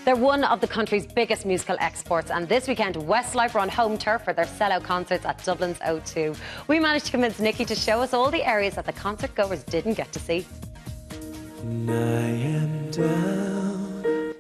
They're one of the country's biggest musical exports, and this weekend Westlife are on home turf for their sellout concerts at Dublin's O2. We managed to convince Nikki to show us all the areas that the concert goers didn't get to see.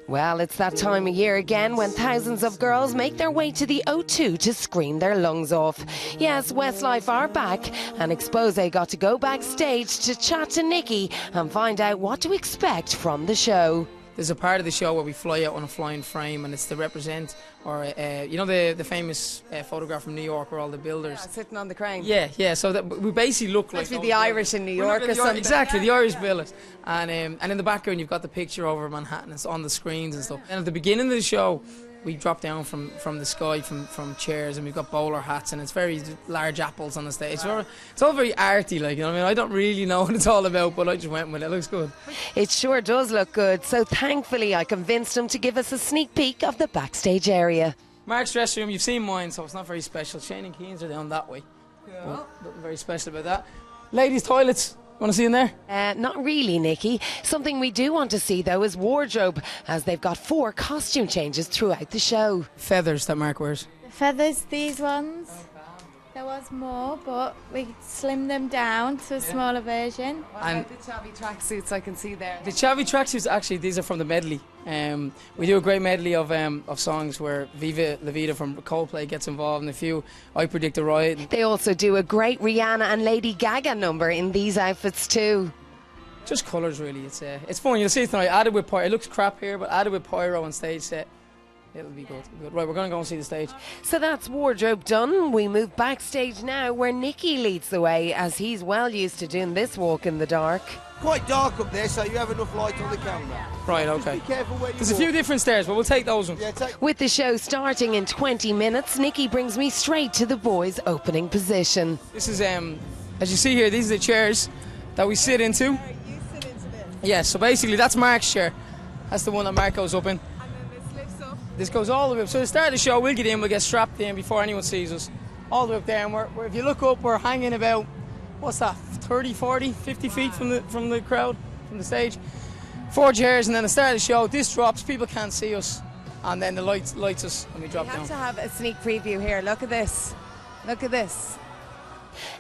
Well, it's that time of year again when thousands of girls make their way to the O2 to scream their lungs off. Yes, Westlife are back, and Expose got to go backstage to chat to Nikki and find out what to expect from the show. There's a part of the show where we fly out on a flying frame, and it's to represent, or you know, the famous photograph from New York where all the builders Sitting on the crane. Yeah. So that we basically look like the Irish in New York or something. Exactly, the Irish builders. And in the background you've got the picture over Manhattan. It's on the screens and stuff. And at the beginning of the show, we drop down from the sky, from chairs, and we've got bowler hats, and it's very large apples on the stage. It's all very arty, like, you know what I mean? I don't really know what it's all about, but I just went with it. It looks good. It sure does look good, so thankfully I convinced him to give us a sneak peek of the backstage area. Mark's dressing room, you've seen mine, so it's not very special. Shane and Keen's are down that way. Well, nothing very special about that. Ladies' toilets. Want to see in there? Not really, Nikki. Something we do want to see, though, is wardrobe, as they've got 4 costume changes throughout the show. Feathers that Mark wears. The feathers, these ones. There was more, but we slimmed them down to a smaller version. What about the chavvy tracksuits I can see there? The chavvy tracksuits, actually, these are from the medley. We do a great medley of songs where Viva La Vida from Coldplay gets involved in a few. I Predict a Riot. They also do a great Rihanna and Lady Gaga number in these outfits too. Just colours, really. It's fun. You'll see it tonight. Added with pyro. It looks crap here, but added with pyro on stage set. It'll be good. Right, we're going to go and see the stage. So that's wardrobe done. We move backstage now, where Nikki leads the way, as he's well used to doing this walk in the dark. Quite dark up there, so you have enough light on the camera. Right, okay. Just be careful where you There's a few different stairs, but we'll take those ones. Yeah, With the show starting in 20 minutes, Nikki brings me straight to the boys' opening position. This is, as you see here, these are the chairs that we sit into. You sit into this. Yeah, so basically that's Mark's chair. That's the one that Mark goes up in. And then this lifts up. This goes all the way up. So at the start of the show, we'll get in, we'll get strapped in before anyone sees us. All the way up there, and we're if you look up, we're hanging about, what's that, 30, 40, 50 feet from the crowd, from the stage. 4 chairs, and then at the start of the show, this drops, people can't see us, and then the lights us, and we drop down. We have to have a sneak preview here. Look at this. Look at this.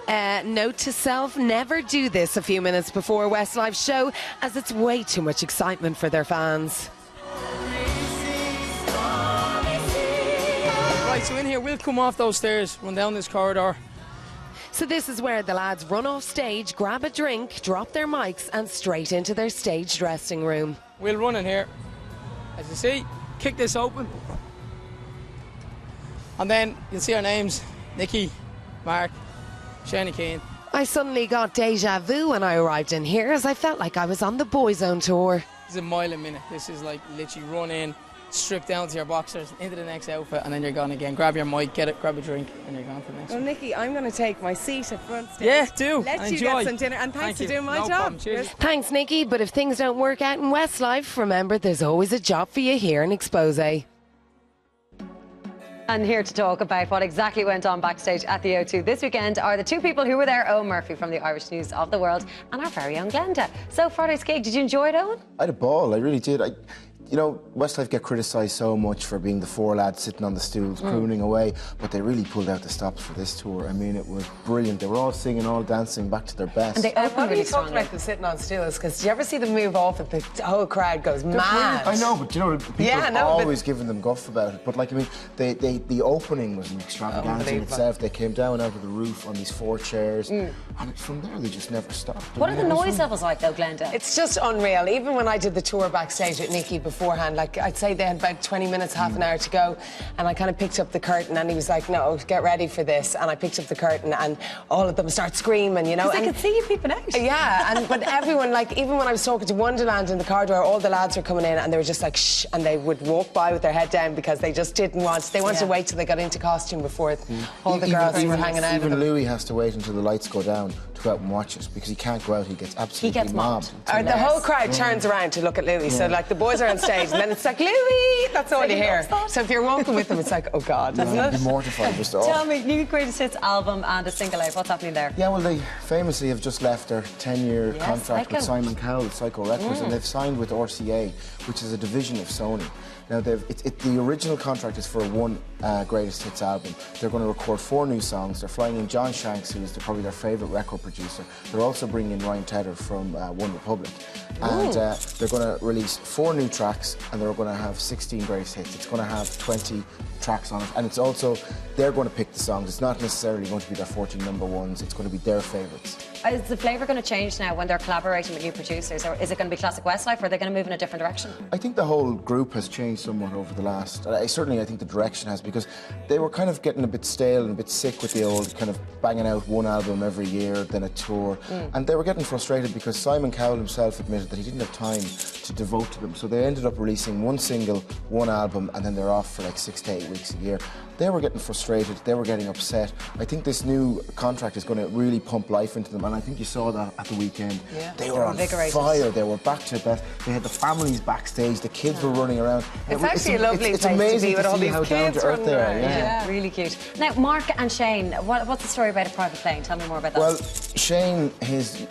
Note to self, never do this a few minutes before Westlife's show, as it's way too much excitement for their fans. Right, so in here, we'll come off those stairs, run down this corridor. So this is where the lads run off stage, grab a drink, drop their mics, and straight into their stage dressing room. We'll run in here, as you see, kick this open, and then you'll see our names: Nikki, Mark, Shane and Keen. I suddenly got deja vu when I arrived in here, as I felt like I was on the Boyzone tour. This is a mile a minute. This is like literally run in, strip down to your boxers, into the next outfit, and then you're gone again. Grab your mic, grab a drink, and you're gone for the next one. Nikki, I'm going to take my seat at front stage. Yeah, do. Let you enjoy. get some dinner, and thanks Thank for doing my no job. Problem. Cheers. Thanks, Nikki, but if things don't work out in Westlife, remember there's always a job for you here in Expose. And here to talk about what exactly went on backstage at the O2 this weekend are the 2 people who were there: Owen Murphy from the Irish News of the World and our very own Glenda. So Friday's gig, did you enjoy it, Owen? I had a ball, I really did. You know, Westlife get criticised so much for being the 4 lads sitting on the stools, crooning away, but they really pulled out the stops for this tour. I mean, it was brilliant. They were all singing, all dancing, back to their best. And they opened really strongly. About the sitting on stools, because did you ever see them move off and the whole crowd goes mad? I know, but you know, people are always giving them guff about it. But like, I mean, the opening was an extravaganza in itself. They came down out of the roof on these 4 chairs, and from there they just never stopped. What are the noise levels like, though, Glenda? It's just unreal. Even when I did the tour backstage with Nikki beforehand, like, I'd say they had about 20 minutes, half an hour to go, and I kind of picked up the curtain, and he was like, no, get ready for this, and I picked up the curtain, and all of them start screaming, you know. Because I could see you peeping out. Yeah, but everyone, like, even when I was talking to Wonderland in the corridor, all the lads were coming in, and they were just like, shh, and they would walk by with their head down because they just didn't want, they wanted to wait till they got into costume before all the girls were hanging out. Even Louis has to wait until the lights go down to go out and watch us, because he can't go out, he gets absolutely mobbed. Or the whole crowd turns around to look at Louis, so like the boys are on stage, and then it's like, Louis, that's all you hear. So if you're walking with them, it's like, oh God, isn't it? I'd be mortified just off. Tell me, new Greatest Hits album and a single out, what's happening there? Yeah, well, they famously have just left their 10-year contract with Simon Cowell at Psycho Records, and they've signed with RCA, which is a division of Sony. Now, the original contract is for one greatest hits album. They're going to record 4 new songs. They're flying in John Shanks, who's probably their favourite record producer. They're also bringing in Ryan Tedder from One Republic. And they're going to release 4 new tracks, and they're going to have 16 greatest hits. It's going to have 20 tracks on it, and it's also, they're going to pick the songs. It's not necessarily going to be their 14 number ones. It's going to be their favourites. Is the flavour going to change now when they're collaborating with new producers, or is it going to be classic Westlife, or are they going to move in a different direction? I think the whole group has changed somewhat over the last... certainly, I think the direction has, because they were kind of getting a bit stale and a bit sick with the old kind of banging out one album every year, then a tour. And they were getting frustrated because Simon Cowell himself admitted that he didn't have time to devote to them. So they ended up releasing 1 single, 1 album, and then they're off for like 6 to 8 weeks a year. They were getting frustrated, they were getting upset. I think this new contract is going to really pump life into them, and I think you saw that at the weekend. Yeah. They were on fire, they were back to best. They had the families backstage, the kids were running around. It's actually a lovely it's place amazing to be with all see these how down kids to earth running they are. around. Yeah, really cute. Now, Mark and Shane, what's the story about a private plane? Tell me more about that. Well, Shane, his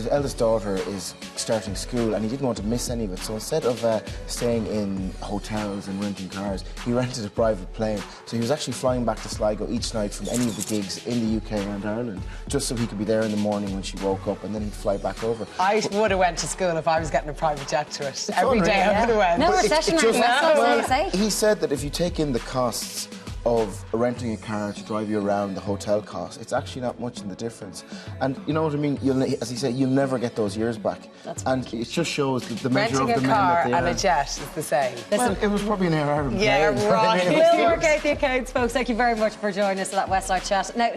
eldest daughter is starting school, and he didn't want to miss any of it. So instead of staying in hotels and renting cars, he rented a private plane. So he was actually flying back to Sligo each night from any of the gigs in the UK and Ireland, just so he could be there in the morning when she woke up, and then he'd fly back over. I would have went to school if I was getting a private jet to it every day I would have went. No recession around Westlife, say. He said that if you take in the costs of renting a car to drive you around, the hotel costs, it's actually not much in the difference. And you know what I mean? As he said, you'll never get those years back. And it just shows the measure Renting of the a men car that they and are. a jet is the same. Well, it was probably an Air Ireland Yeah, plane. right. We'll work out the accounts, folks. Thank you very much for joining us for that Westlife chat. Now,